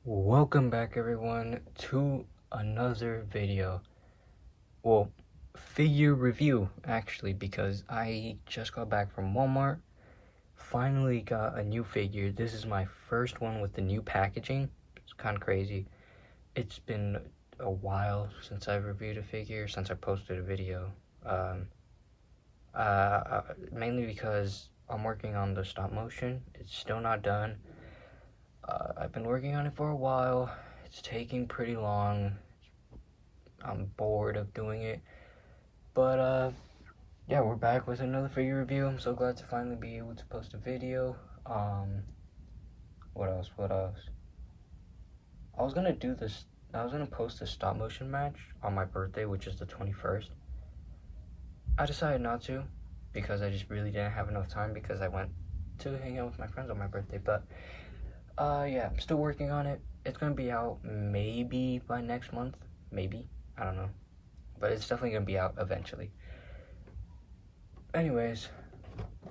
Welcome back everyone to another video. Well, figure review actually, because I just got back from Walmart. Finally got a new figure. This is my first one with the new packaging. It's kind of crazy. It's been a while since I reviewed a figure, since I posted a video. Mainly because I'm working on the stop motion. It's still not done. I've been working on it for a while. It's taking pretty long. I'm bored of doing it. But yeah, we're back with another figure review. I'm so glad to finally be able to post a video. What else? I was gonna post a stop motion match on my birthday, which is the 21st. I decided not to because I just really didn't have enough time because I went to hang out with my friends on my birthday. But yeah, I'm still working on it. It's gonna be out maybe by next month. Maybe. I don't know. But it's definitely gonna be out eventually. Anyways,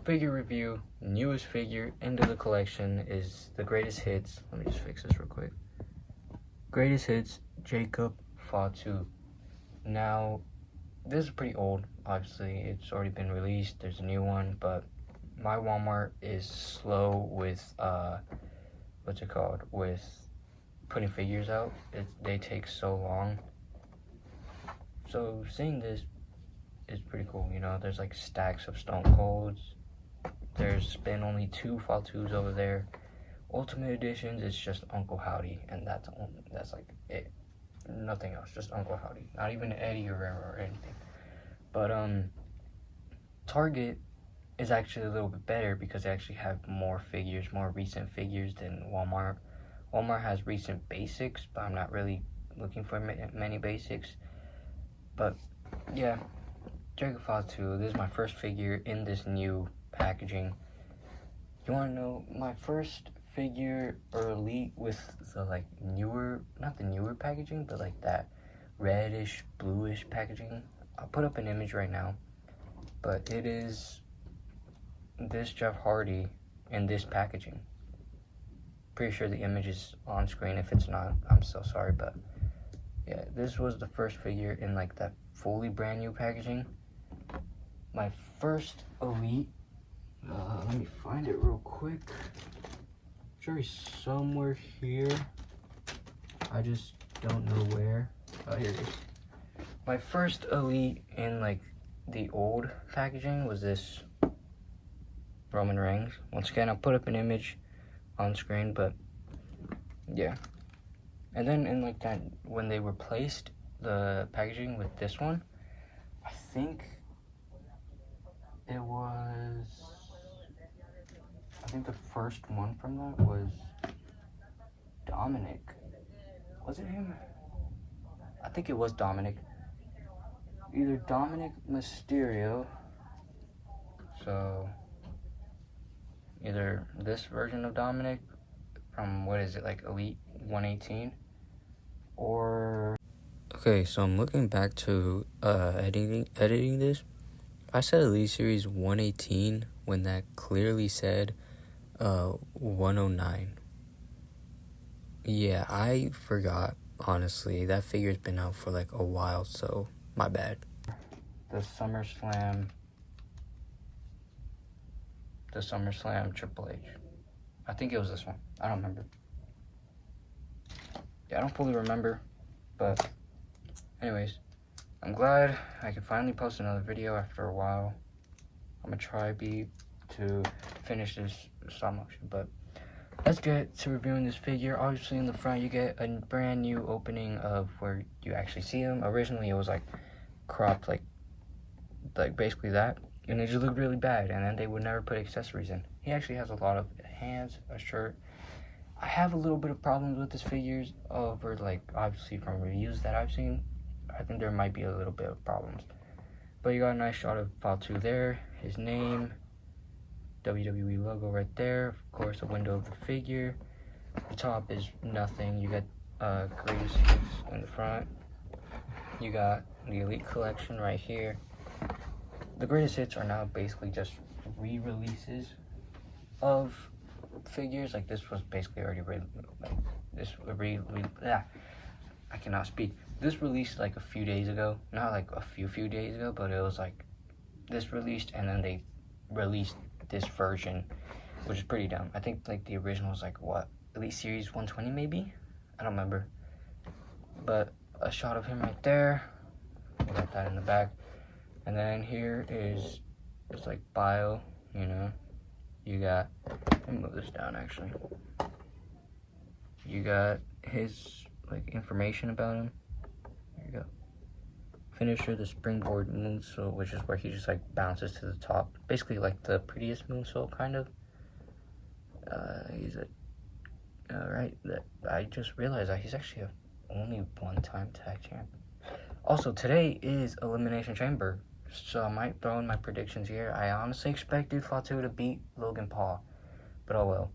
figure review. Newest figure into the collection is the greatest hits. Let me just fix this real quick. Greatest hits, Jacob Fatu. Now, this is pretty old, obviously. It's already been released. There's a new one, but my Walmart is slow with with putting figures out. They take so long. So seeing this is pretty cool. You know, there's like stacks of Stone Colds. There's been only 2 Fatus over there. Ultimate editions, it's just Uncle Howdy, and that's like it. Nothing else, just Uncle Howdy. Not even Eddie Guerrero or anything. But Target is actually a little bit better because they actually have more figures, more recent figures than Walmart. Walmart has recent basics, but I'm not really looking for many basics. But yeah, Jacob Fatu, this is my first figure in this new packaging. You want to know my first figure or elite with the like newer, not the newer packaging, but like that reddish, bluish packaging? I'll put up an image right now, but it is this Jeff Hardy in this packaging. Pretty sure the image is on screen. If it's not, I'm so sorry, but yeah, this was the first figure in like that fully brand new packaging. My first elite, let me find it real quick. It's already somewhere here. I just don't know where. Oh, here it is. My first elite in like the old packaging was this Roman Reigns. Once again, I'll put up an image on screen, but yeah. And then in like that, when they replaced the packaging with this one, I think the first one from that was Dominic. Was it him? I think it was Dominic. Either Dominic Mysterio. So either this version of Dominic from, what is it, like Elite 118, or... Okay, so I'm looking back to editing this. I said Elite Series 118 when that clearly said 109. Yeah, I forgot, honestly. That figure's been out for like a while, so my bad. The SummerSlam Triple H. I think it was this one. I don't remember. Yeah, I don't fully remember, but anyways, I'm glad I could finally post another video after a while. I'm gonna try to finish this stop motion, but let's get to reviewing this figure. Obviously, in the front, you get a brand new opening of where you actually see him. Originally, it was like cropped, like basically that, and it just looked really bad. And then they would never put accessories in. He actually has a lot of hands, a shirt. I have a little bit of problems with his figures over, like, obviously from reviews that I've seen. I think there might be a little bit of problems. But you got a nice shot of Fatu there, his name, WWE logo right there, of course a window of the figure. The top is nothing. You got greatest hits in the front. You got the Elite Collection right here. The greatest hits are now basically just re-releases of figures. Like, this was basically already I cannot speak. This released like a few days ago. Not like a few days ago, but it was like this released and then they released this version, which is pretty dumb. I think like the original was like what? Elite Series 120 maybe? I don't remember. But a shot of him right there. We got that in the back. And then here is just like bio, you know. You got, let me move this down actually. You got his like information about him. There you go. Finisher, the springboard moonsault, which is where he just like bounces to the top. Basically like the prettiest moonsault kind of. He's a, alright, I just realized that he's actually a only one-time tag champ. Also, today is Elimination Chamber, so I might throw in my predictions here. I honestly expected Fatu to beat Logan Paul, but oh well.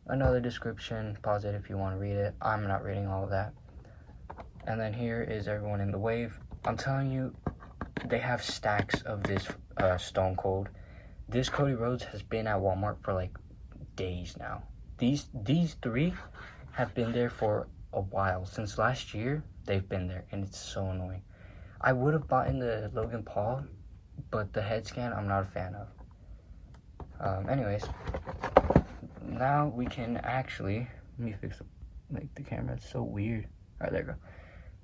Another description, pause it if you want to read it. I'm not reading all of that. And then here is everyone in the wave. I'm telling you, they have stacks of this Stone Cold. This Cody Rhodes has been at Walmart for like days now. These three have been there for a while. Since last year, they've been there, and it's so annoying. I would have bought in the Logan Paul, but the head scan I'm not a fan of. Anyways, now we can actually, let me fix the camera, it's so weird. Alright, there we go.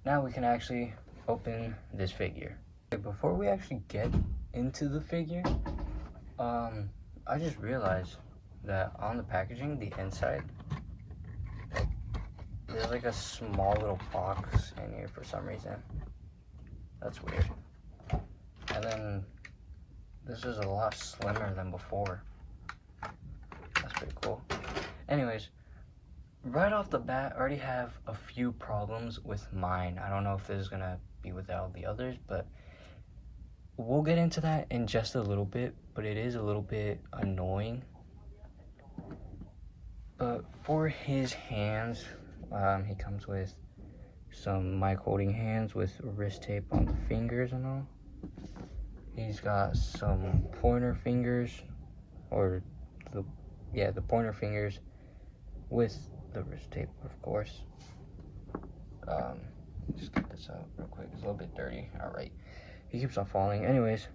Now we can actually open this figure. Okay, before we actually get into the figure, I just realized that on the packaging, the inside, there's like a small little box in here for some reason. That's weird. And then this is a lot slimmer than before. That's pretty cool. Anyways, right off the bat, I already have a few problems with mine. I don't know if this is gonna be with all the others, but we'll get into that in just a little bit. But it is a little bit annoying. But for his hands, he comes with some mic holding hands with wrist tape on the fingers and all. He's got some pointer fingers, or the pointer fingers with the wrist tape, of course. Just get this out real quick. It's a little bit dirty. All right. He keeps on falling. Anyways,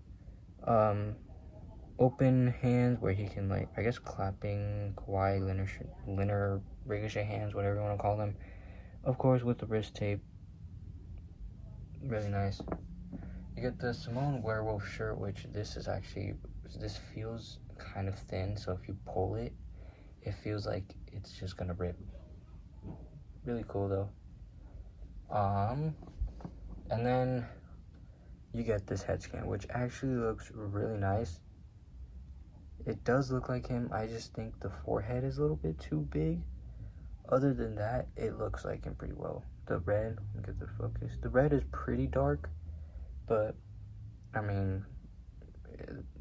open hands where he can, like, I guess clapping, Kawhi, Leonard, Ricochet hands, whatever you want to call them. Of course, with the wrist tape. Really nice. You get the Simone Werewolf shirt, which this feels kind of thin, so if you pull it, it feels like it's just gonna rip. Really cool though. And then you get this head scan, which actually looks really nice. It does look like him. I just think the forehead is a little bit too big. Other than that, it looks like him pretty well. The red, let me get the focus. The red is pretty dark, but I mean,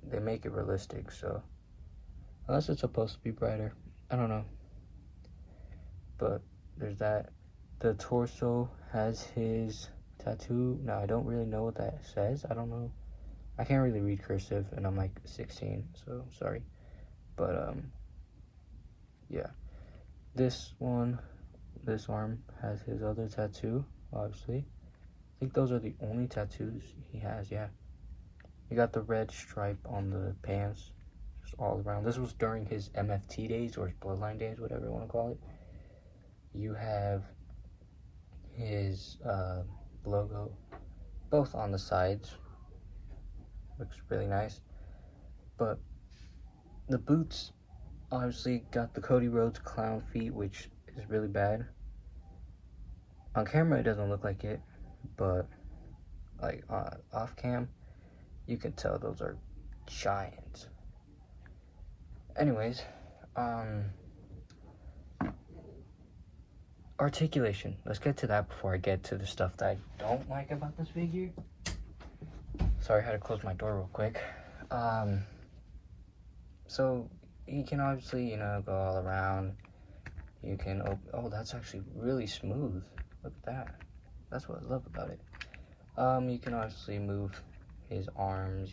they make it realistic, so unless it's supposed to be brighter, I don't know. But there's that. The torso has his tattoo. Now I don't really know what that says. I don't know. I can't really read cursive, and I'm like 16, so sorry. But yeah. This arm has his other tattoo, obviously. I think those are the only tattoos he has, yeah. You got the red stripe on the pants, just all around. This was during his MFT days, or his Bloodline days, whatever you want to call it. You have his logo, both on the sides. Looks really nice. But the boots, obviously, got the Cody Rhodes clown feet, which is really bad. On camera, it doesn't look like it, but like off cam, you can tell those are giants. Anyways, articulation. Let's get to that before I get to the stuff that I don't like about this figure. Sorry, I had to close my door real quick. So you can obviously, go all around. You can oh, that's actually really smooth. Look at that. That's what I love about it. You can obviously move his arms,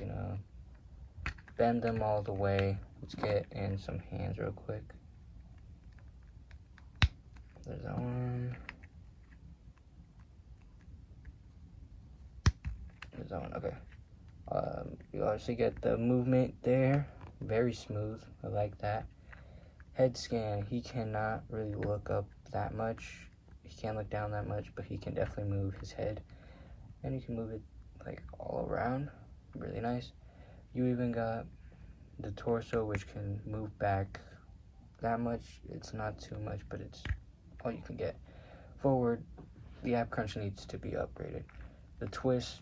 bend them all the way. Let's get in some hands real quick. There's that one. There's that one. Okay. You obviously get the movement there. Very smooth. I like that. Head scan. He cannot really look up that much. He can't look down that much, but he can definitely move his head. And you can move it like all around. Really nice. You even got the torso, which can move back that much. It's not too much, but it's all you can get. Forward, the ab crunch needs to be upgraded. The twist,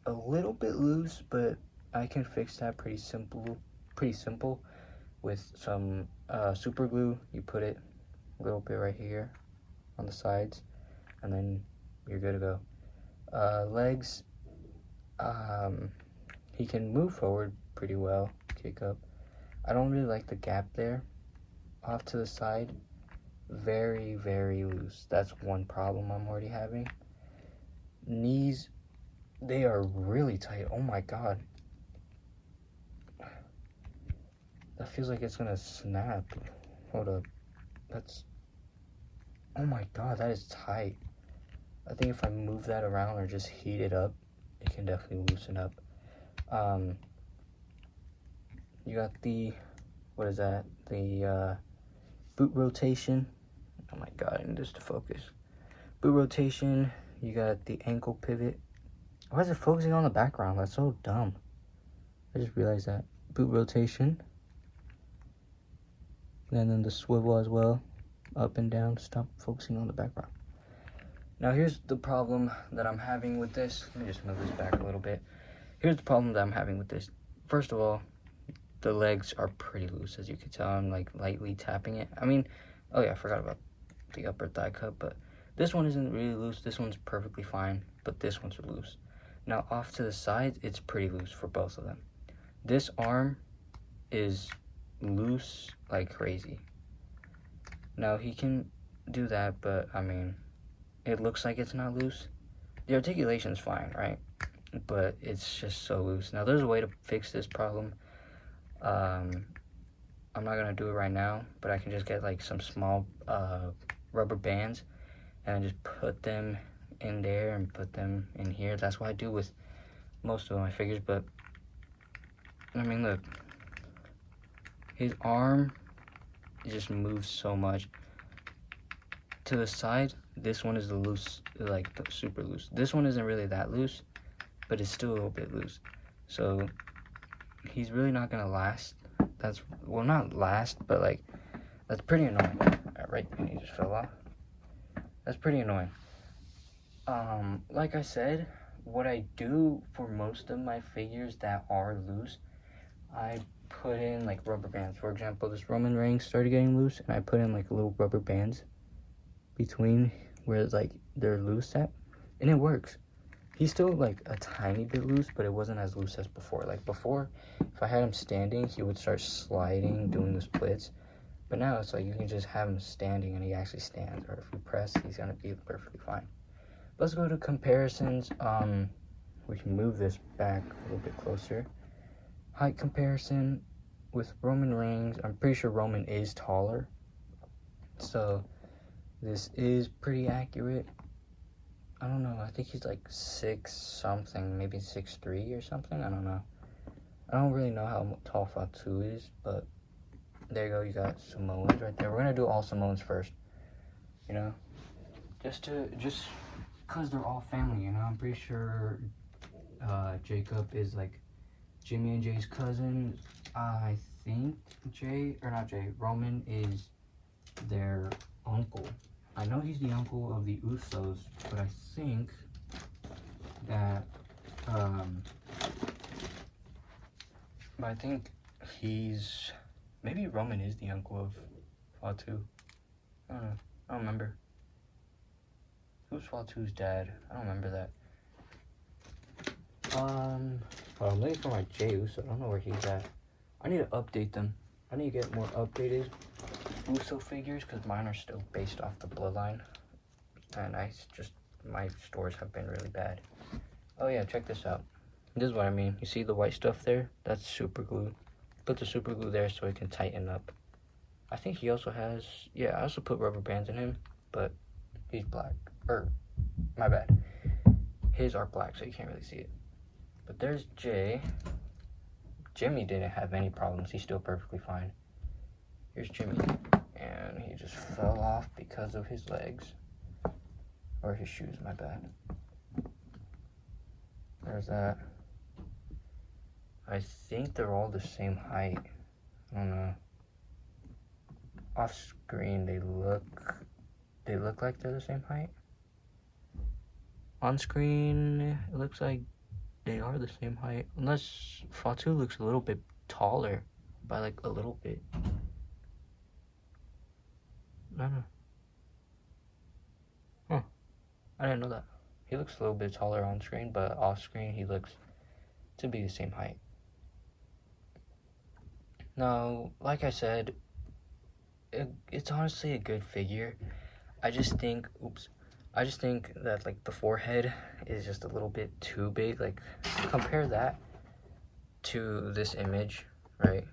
a little bit loose, but I can fix that pretty simple with some super glue. You put it a little bit right here on the sides, and then you're good to go. Legs, he can move forward pretty well, kick up. I don't really like the gap there. Off to the side, very, very loose. That's one problem I'm already having. Knees, they are really tight. Oh my god. That feels like it's gonna snap. Hold up. Oh my god, that is tight. I think if I move that around or just heat it up, it can definitely loosen up. You got the, what is that? The boot rotation. Oh my god, I need this to focus. Boot rotation. You got the ankle pivot. Why is it focusing on the background? That's so dumb. I just realized that. Boot rotation. And then the swivel as well. Up and down. Stop focusing on the background. Now here's the problem that I'm having with this. Let me just move this back a little bit. Here's the problem that I'm having with this. First of all, the legs are pretty loose, as you can tell. I'm like lightly tapping it. I mean, oh yeah, I forgot about the upper thigh cut, but this one isn't really loose. This one's perfectly fine, but this one's loose. Now off to the sides, it's pretty loose for both of them. This arm is loose like crazy. Now he can do that, but I mean, it looks like it's not loose. The articulation's fine, right? But it's just so loose. Now there's a way to fix this problem. I'm not gonna do it right now, but I can just get like some small rubber bands and just put them in there and put them in here. That's what I do with most of my figures. But I mean, look, his arm just moves so much to the side. This one is the loose, like the super loose. This one isn't really that loose, but it's still a little bit loose. So he's really not gonna last. That's, well, not last, but like, that's pretty annoying. Right, and he just fell off. That's pretty annoying. Like I said, what I do for most of my figures that are loose, I put in like rubber bands. For example, this Roman Reigns started getting loose, and I put in like little rubber bands between where it's like they're loose at, and it works. He's still like a tiny bit loose, but it wasn't as loose as before. Like before, if I had him standing, he would start sliding, doing the splits. But now it's like you can just have him standing and he actually stands. Or if you press, he's gonna be perfectly fine. Let's go to comparisons. We can move this back a little bit closer. Height comparison with Roman Reigns. I'm pretty sure Roman is taller. So this is pretty accurate. I don't know, I think he's like 6 something, maybe 6'3" or something, I don't know. I don't really know how tall Fatu is, but there you go, you got Samoans right there. We're gonna do all Samoans first, you know? Just because they're all family, you know? I'm pretty sure Jacob is like Jimmy and Jay's cousin. I think Roman is their uncle. I know he's the uncle of the Usos, but I think that, maybe Roman is the uncle of Fatu. I don't know. I don't remember. Who's Fatu's dad? I don't remember that. I'm looking for my Jey Uso. I don't know where he's at. I need to update them. I need to get more updated Uso figures because mine are still based off the bloodline, and my stores have been really bad. Oh yeah, check this out. This is what I mean. You see the white stuff there? That's super glue. Put the super glue there so it can tighten up. I think he also has, yeah, I also put rubber bands in him, but he's black. Or, my bad. His are black, so you can't really see it. But there's Jay. Jimmy didn't have any problems. He's still perfectly fine. Here's Jimmy. And he just fell off because of his legs. Or his shoes, my bad. There's that. I think they're all the same height. I don't know. Off screen, they look like they're the same height. On screen, it looks like they are the same height. Unless Fatu looks a little bit taller by like a little bit. I don't know. Huh. I didn't know that. He looks a little bit taller on screen, but off screen he looks to be the same height. Now, like I said, it's honestly a good figure. I just think that like the forehead is just a little bit too big. Like, compare that to this image, right?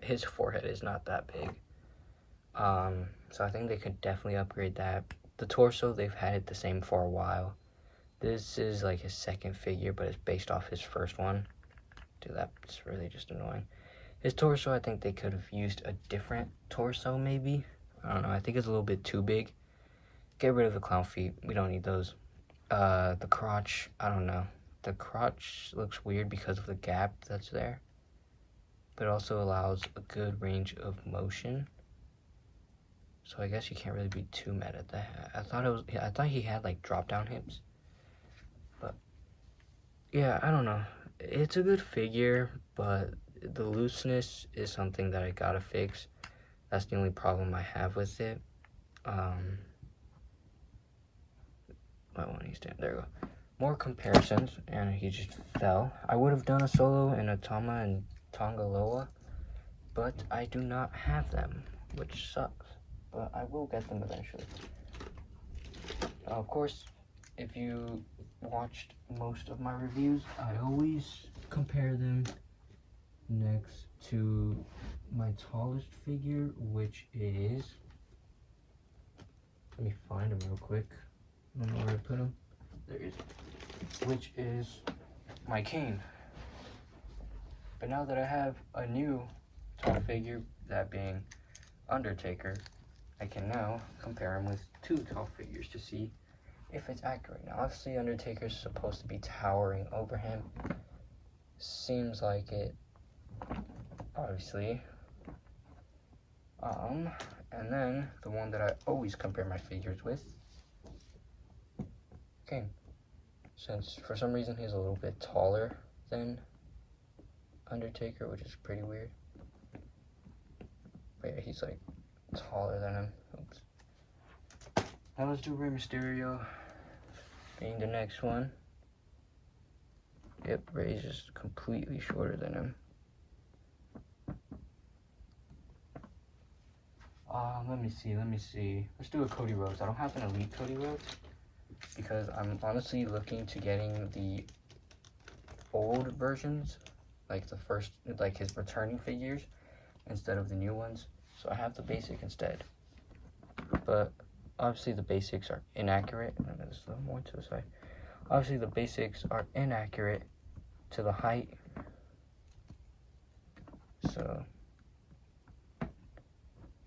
His forehead is not that big. So I think they could definitely upgrade that. The torso, they've had it the same for a while. This is like his second figure, but it's based off his first one. Dude, that's really just annoying. His torso, I think they could have used a different torso, maybe. I don't know. I think it's a little bit too big. Get rid of the clown feet. We don't need those. The crotch, I don't know. The crotch looks weird because of the gap that's there. But it also allows a good range of motion. So I guess you can't really be too mad at that. I thought he had like drop down hips. But yeah, I don't know. It's a good figure, but the looseness is something that I gotta fix. That's the only problem I have with it. Why won't he stand? There we go. More comparisons, and he just fell. I would have done a solo in Atama and Tongaloa, but I do not have them, which sucks. But I will get them eventually. Of course, if you watched most of my reviews, I always compare them next to my tallest figure, which is, let me find him real quick. I don't know where I put him. There he is. Which is my Kane. But now that I have a new tall figure, that being Undertaker, I can now compare him with two tall figures to see if it's accurate. Now, obviously, Undertaker's supposed to be towering over him. Seems like it, obviously. And then the one that I always compare my figures with, Kane. Since for some reason he's a little bit taller than Undertaker, which is pretty weird. But yeah, he's like taller than him. Oops. Now let's do Rey Mysterio being the next one. Yep, Rey's just completely shorter than him. Let me see. Let's do a Cody Rhodes. I don't have an Elite Cody Rhodes because I'm honestly looking to getting the old versions, like the first, like his returning figures, instead of the new ones. So I have the basic instead. But obviously the basics are inaccurate. And there's a little more to the side. Obviously the basics are inaccurate to the height. So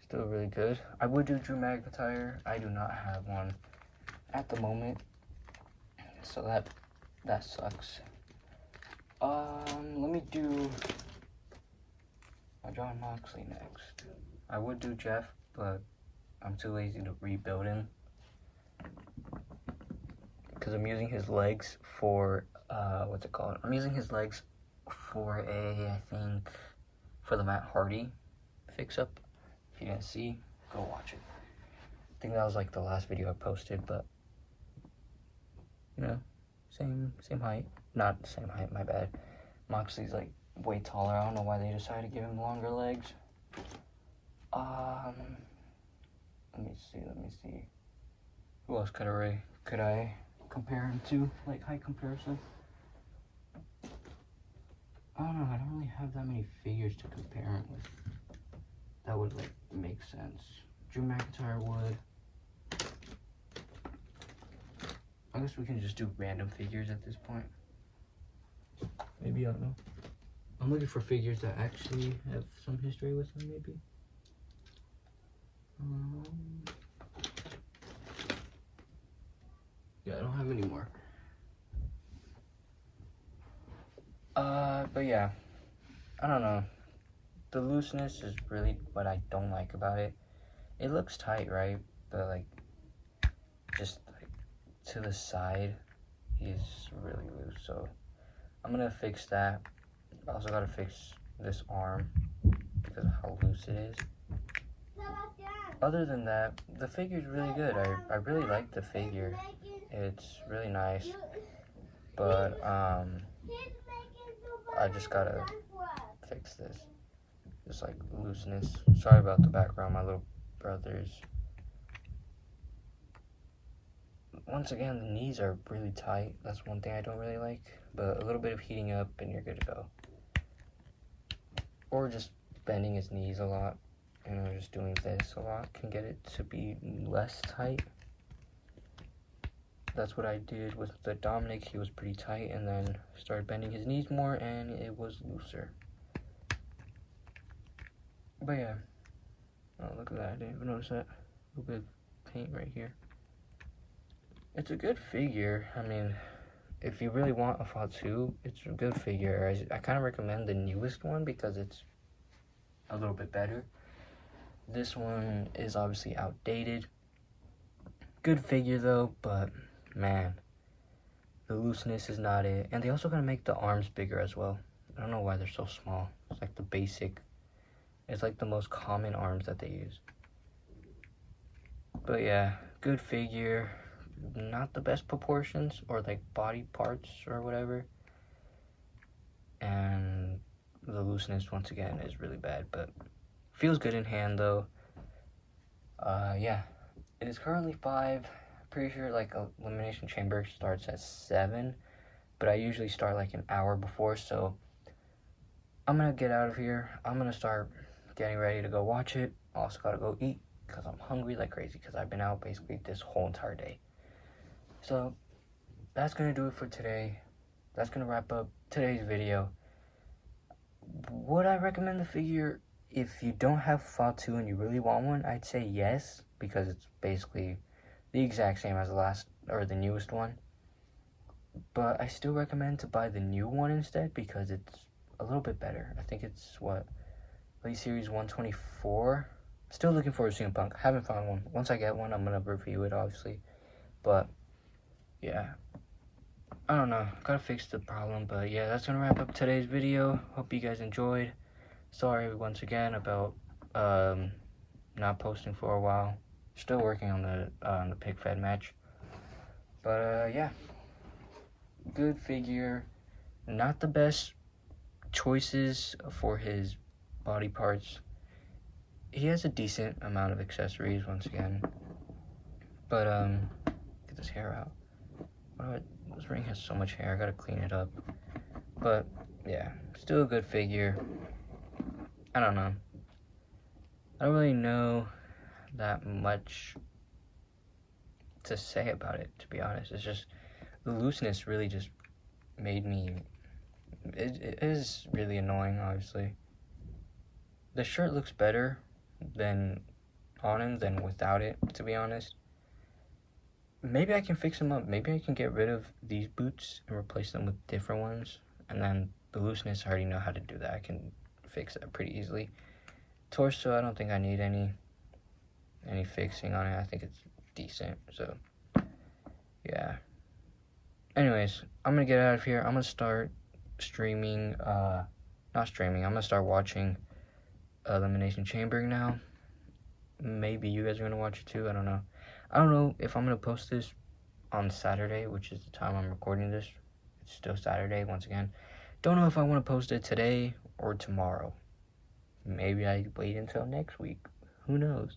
still really good. I would do Drew McIntyre. I do not have one at the moment, so that sucks. Let me do John Moxley next. I would do Jeff, but I'm too lazy to rebuild him because I'm using his legs for what's it called? I'm using his legs for I think for the Matt Hardy fix up. If you didn't see, go watch it. I think that was like the last video I posted, but you know, same height. Not the same height, my bad. Moxley's like way taller. I don't know why they decided to give him longer legs. Let me see. Who else could I compare him to? Like height comparison? I don't know, I don't really have that many figures to compare him with. That would like make sense. Drew McIntyre would. I guess we can just do random figures at this point. Maybe, I don't know. I'm looking for figures that actually have some history with them, maybe. Yeah, I don't have any more. But yeah, I don't know. The looseness is really what I don't like about it. It looks tight, right? But like, just like to the side, he's really loose. So I'm gonna fix that. I also gotta fix this arm because of how loose it is. Other than that, the figure's really good. I really like the figure. It's really nice. But I just gotta fix this. Just like looseness. Sorry about the background, my little brothers. Once again, the knees are really tight. That's one thing I don't really like. But a little bit of heating up and you're good to go. Or just bending his knees a lot. You know, just doing this a lot can get it to be less tight. That's what I did with the Dominic. He was pretty tight, and then started bending his knees more, and it was looser. But yeah. Oh, look at that. I didn't even notice that. A little bit of paint right here. It's a good figure. I mean, if you really want a Fatu, it's a good figure. I kind of recommend the newest one because it's a little bit better. This one is obviously outdated. Good figure though, but man, the looseness is not it. And they also gotta make the arms bigger as well. I don't know why they're so small. It's like the basic, it's like the most common arms that they use. But yeah, good figure. Not the best proportions or like body parts or whatever. And the looseness once again is really bad, but feels good in hand though. Yeah, it is currently 5. Pretty sure like Elimination Chamber starts at 7, but I usually start like an hour before, so I'm gonna get out of here. I'm gonna start getting ready to go watch it. Also gotta go eat because I'm hungry like crazy because I've been out basically this whole entire day. So that's gonna do it for today. That's gonna wrap up today's video. Would I recommend the figure? If you don't have Fatu and you really want one, I'd say yes, because it's basically the exact same as the last or the newest one. But I still recommend to buy the new one instead because it's a little bit better. I think it's what, Elite Series 124. Still looking for a CM Punk. Haven't found one. Once I get one, I'm gonna review it obviously. But yeah, I don't know. Gotta fix the problem. But yeah, that's gonna wrap up today's video. Hope you guys enjoyed. Sorry once again about not posting for a while. Still working on the pig fed match. But yeah, good figure. Not the best choices for his body parts. He has a decent amount of accessories once again. But get this hair out. This ring has so much hair. I gotta clean it up. But yeah, still a good figure. I don't know. I don't really know that much to say about it, to be honest. It's just the looseness really just made me, it is really annoying, obviously. The shirt looks better than on him than without it, to be honest. Maybe I can fix them up. Maybe I can get rid of these boots and replace them with different ones. And then the looseness, I already know how to do that. I can fix that pretty easily. Torso, I don't think I need any fixing on it. I think it's decent, so yeah. Anyways, I'm gonna get out of here. I'm gonna start streaming, not streaming, I'm gonna start watching Elimination Chamber now. Maybe you guys are gonna watch it too, I don't know. I don't know if I'm gonna post this on Saturday, which is the time I'm recording this. It's still Saturday, once again. Don't know if I want to post it today or tomorrow. Maybe I wait until next week. Who knows?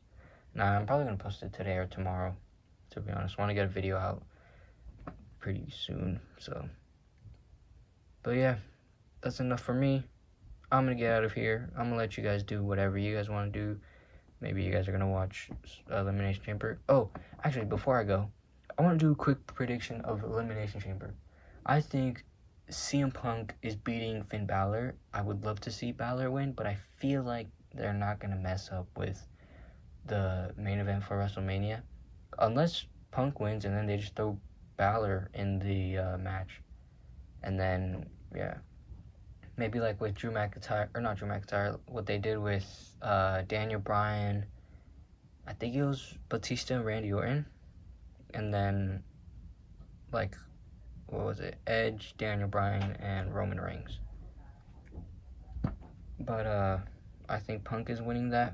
Nah, I'm probably gonna post it today or tomorrow, to be honest. I want to get a video out pretty soon, so. But yeah, that's enough for me. I'm gonna get out of here. I'm gonna let you guys do whatever you guys want to do. Maybe you guys are gonna watch Elimination Chamber. Oh, actually, before I go, I want to do a quick prediction of Elimination Chamber. I think CM Punk is beating Finn Balor. I would love to see Balor win, but I feel like they're not going to mess up with the main event for WrestleMania. Unless Punk wins and then they just throw Balor in the match. And then, yeah. Maybe like with Drew McIntyre, or not Drew McIntyre, what they did with Daniel Bryan. I think it was Batista and Randy Orton. And then, like, what was it? Edge, Daniel Bryan, and Roman Reigns. But I think Punk is winning that.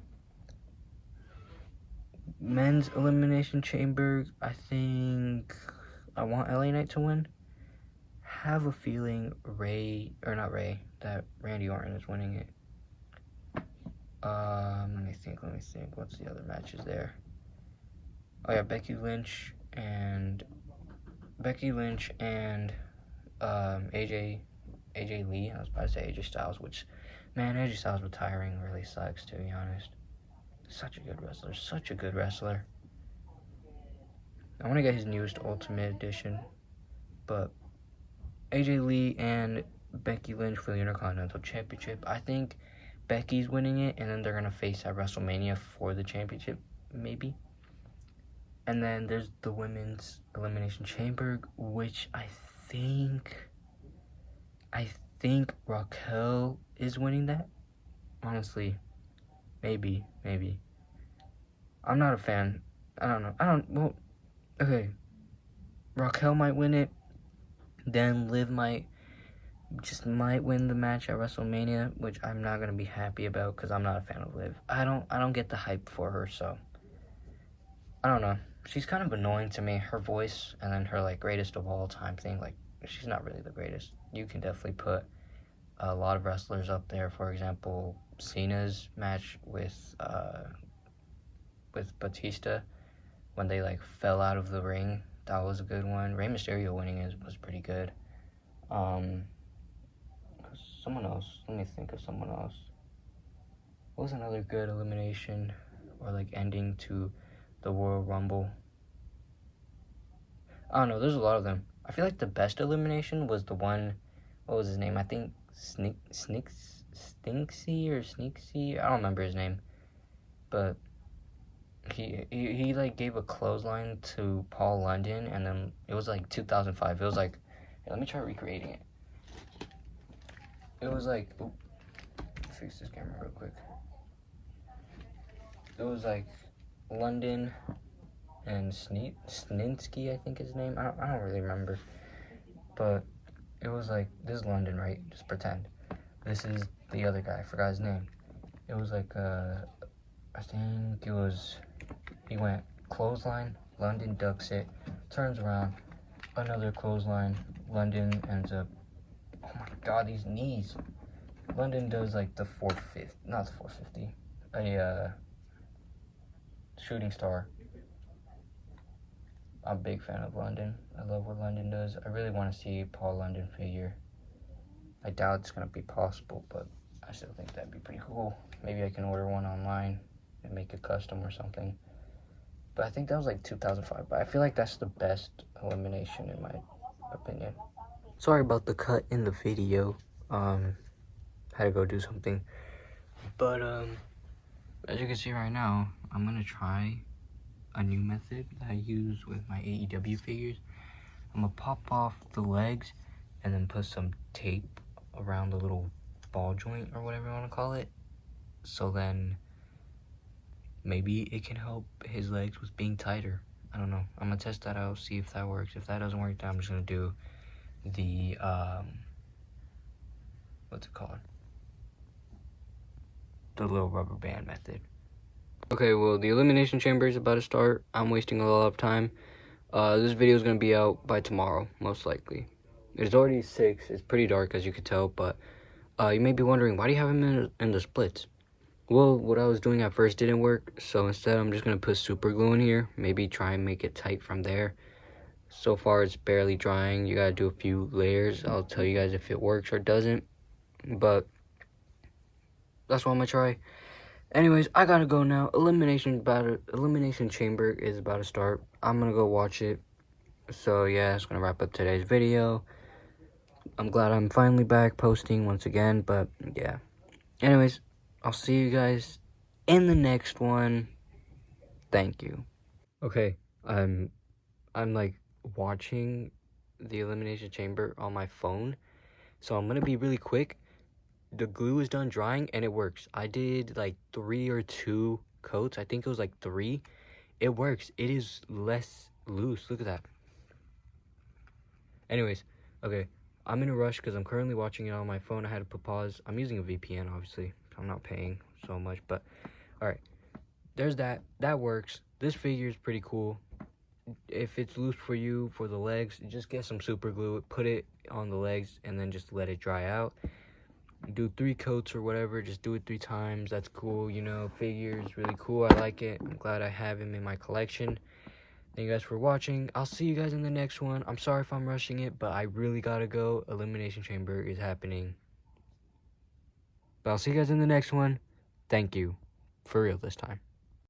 Men's Elimination Chamber, I think I want LA Knight to win. Have a feeling that Randy Orton is winning it. Let me think. What's the other matches there? Oh yeah, Becky Lynch and AJ Lee. I was about to say AJ Styles, which, man, AJ Styles retiring really sucks, to be honest. Such a good wrestler. I want to get his newest Ultimate Edition, but AJ Lee and Becky Lynch for the Intercontinental Championship. I think Becky's winning it, and then they're going to face at WrestleMania for the championship, maybe. And then there's the Women's Elimination Chamber, which I think Raquel is winning that. Honestly, maybe. I'm not a fan. I don't know. Okay. Raquel might win it. Then Liv might win the match at WrestleMania, which I'm not gonna be happy about because I'm not a fan of Liv. I don't get the hype for her, so I don't know. She's kind of annoying to me. Her voice and then her like greatest of all time thing, like she's not really the greatest. You can definitely put a lot of wrestlers up there. For example, Cena's match with Batista when they like fell out of the ring. That was a good one. Rey Mysterio winning was pretty good. Someone else. Let me think of someone else. What was another good elimination or like ending to the Royal Rumble? I don't know. There's a lot of them. I feel like the best elimination was the one. What was his name? I think Stinksy or Sneaksy. I don't remember his name, but he like gave a clothesline to Paul London, and then it was like 2005. It was like, here, let me try recreating it. It was like, fix this camera real quick. It was like London and Sninsky, I think his name. I don't really remember, but it was like, this is London, right? Just pretend. This is the other guy. I forgot his name. It was like I think it was. He went clothesline. London ducks it, turns around, another clothesline. London ends up. Oh my God, these knees. London does like the 450, not the 450, a shooting star. I'm a big fan of London. I love what London does. I really want to see Paul London figure. I doubt it's going to be possible, but I still think that'd be pretty cool. Maybe I can order one online and make a custom or something. But I think that was like 2005. But I feel like that's the best elimination in my opinion. Sorry about the cut in the video. Had to go do something. But as you can see right now, I'm gonna try a new method that I use with my AEW figures. I'm gonna pop off the legs and then put some tape around the little ball joint or whatever you want to call it. So then maybe it can help his legs with being tighter. I don't know. I'm gonna test that out, see if that works. If that doesn't work, then I'm just gonna do the what's it called? The little rubber band method. Okay, well, the elimination chamber is about to start. I'm wasting a lot of time. This video is gonna be out by tomorrow, most likely. It's already 6. It's pretty dark, as you could tell, but you may be wondering, why do you have him in the splits? Well, what I was doing at first didn't work, so instead I'm just going to put super glue in here, maybe try and make it tight from there. So far it's barely drying. You got to do a few layers. I'll tell you guys if it works or doesn't, but that's what I'm going to try. Anyways, I got to go now. Elimination Chamber is about to start. I'm going to go watch it. So yeah, that's gonna wrap up today's video. I'm glad I'm finally back posting once again, but yeah. Anyways, I'll see you guys in the next one. Thank you. Okay, I'm like watching the Elimination Chamber on my phone, so I'm gonna be really quick. The glue is done drying and it works. I did like 3 or 2 coats. I think it was like 3. It works. It is less loose. Look at that. Anyways, okay. I'm in a rush because I'm currently watching it on my phone. I had to put pause. I'm using a VPN, obviously. I'm not paying so much, but alright. There's that. That works. This figure is pretty cool. If it's loose for you for the legs, just get some super glue, put it on the legs, and then just let it dry out. Do 3 coats or whatever, just do it 3 times. That's cool, you know. Figure is really cool. I like it. I'm glad I have him in my collection. Thank you guys for watching. I'll see you guys in the next one. I'm sorry if I'm rushing it, but I really gotta go. Elimination Chamber is happening. But I'll see you guys in the next one. Thank you. For real this time.